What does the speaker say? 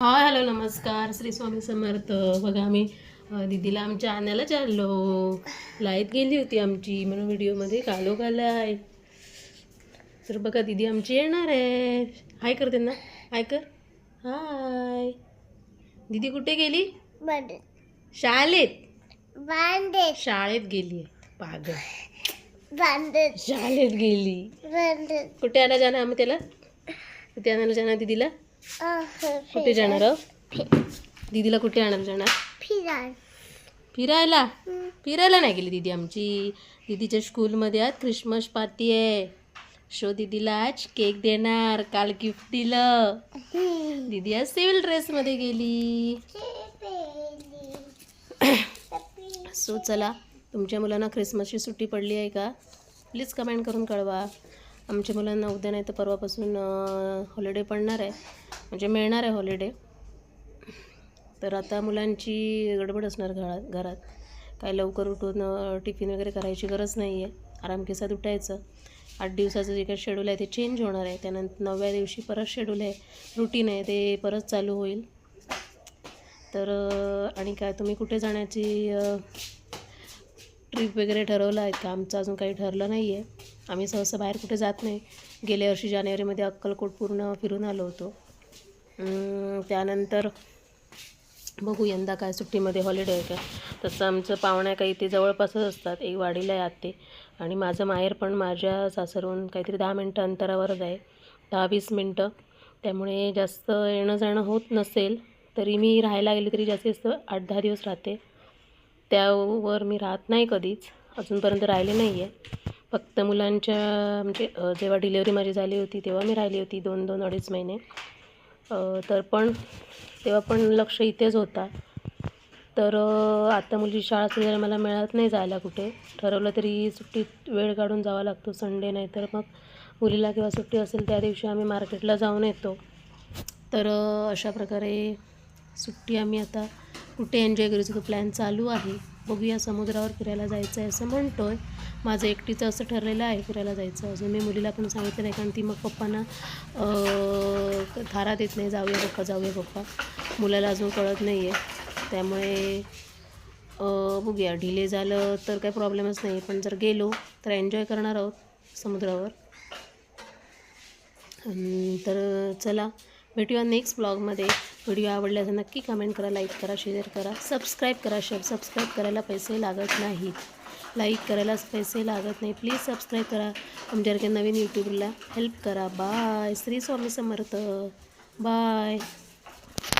Hi hello नमस्कार श्री स्वामी समर्थ. बघा आम्ही दीदीला आमच्या आणायला चाललो. लाईट गेली होती आमची म्हणून व्हिडिओमध्ये कालो आहे. तर बघा दीदी आमची येणार आहे. हाय कर त्यांना, हाय कर. हाय. दीदी कुठे गेली? शाळेत. शाळेत गेली पागल. शाळेत गेली. कुठे आणायला जाणार आम्ही त्याला? कुठे आणायला जाणार दीदीला? कुठे जाणार दीदीला? कुठे आणायला जाणार? फिरायला. फिरायला नाही गेली दीदी आमची. दीदीच्या स्कूलमध्ये आज ख्रिसमस पार्टी आहे. शो दीदीला आज केक देणार. काल गिफ्ट दिलं. दीदी आज सिव्हिल ड्रेसमध्ये गेली. सो चला, तुमच्या मुलांना ख्रिसमसची सुट्टी पडली आहे का? प्लीज कमेंट करून कळवा. आमच्या मुलांना उद्या नाही तर परवापासून हॉलिडे पडणार आहे, म्हणजे मिळणार आहे हॉलिडे. तर आता मुलांची गडबड असणार घरात. काय लवकर उठून टिफिन वगैरे करायची गरज नाही आहे. आरामकेसात उठायचं. 8 दिवसाचं जे काही शेड्यूल आहे ते चेंज होणार आहे. त्यानंतर 9व्या दिवशी परत शेड्यूल आहे, रुटीन आहे, ते परत चालू होईल. तर आणि काय तुम्ही कुठे जाण्याची ट्रिप वगैरे ठरवलं आहे का? आमचं अजून काही ठरलं नाही आहे. आम्ही सहसा बाहेर कुठे जात नाही. गेल्या वर्षी जानेवारीमध्ये अक्कलकोट पूर्ण फिरून आलो होतो. त्यानंतर बघू यंदा काय सुट्टीमध्ये हॉलिडे आहे का. तसं आमचं पाहुण्या काही ते जवळपासच असतात. एक वाडीला आहे आत्ते, आणि माझं माहेर पण माझ्या सासरहून काहीतरी 10 मिनटं अंतरावरच आहे, 10-20 मिनटं. त्यामुळे जास्त येणं जाणं होत नसेल. तरी मी राहायला गेले तरी जास्तीत जास्त 8-10 दिवस राहते. त्यावर मी राहत नाही कधीच, अजूनपर्यंत राहिले नाही आहे. फक्त मुलांच्या म्हणजे जेव्हा डिलेवरी माझी झाली होती तेव्हा मी राहिली होती 2-2-2.5 महिने. तर पण तेव्हा पण लक्ष इथेच होता. तर आता मुलीची शाळा सुरू झाली, मला मिळत नाही जायला कुठे. ठरवलं तरी सुट्टीत वेळ काढून जावा लागतो, संडे नाही तर मग मुलीला किंवा सुट्टी असेल त्या दिवशी आम्ही मार्केटला जाऊन येतो. तर अशा प्रकारे सुट्टी आम्ही आता कुठे एन्जॉय करायचं तो प्लॅन चालू आहे. बघूया, समुद्रावर फिरायला जायचं आहे असं म्हणतो आहे. माझं एकटीचं असं ठरलेलं आहे फिरायला जायचं. अजून मी मुलीला पण सांगितलं नाही, कारण ती मग पप्पांना थारा देत नाही, जाऊया पप्पा. मुलाला अजून कळत नाही आहे. त्यामुळे बघूया, डिले झालं तर काही प्रॉब्लेमच नाही, पण जर गेलो तर एन्जॉय करणार आहोत समुद्रावर. तर चला, भेटूया नेक्स्ट ब्लॉगमध्ये. व्हिडिओ आवडला तर नक्की कमेंट करा, लाईक करा, शेअर करा, सबस्क्राईब करा. सबस्क्राईब करायला पैसे लागत नाहीत, लाईक करायलाच पैसे लागत नाही. प्लीज सबस्क्राईब करा. आमच्यासारख्या नवीन यूट्यूबरला हेल्प करा. बाय. श्री स्वामी समर्थ. बाय.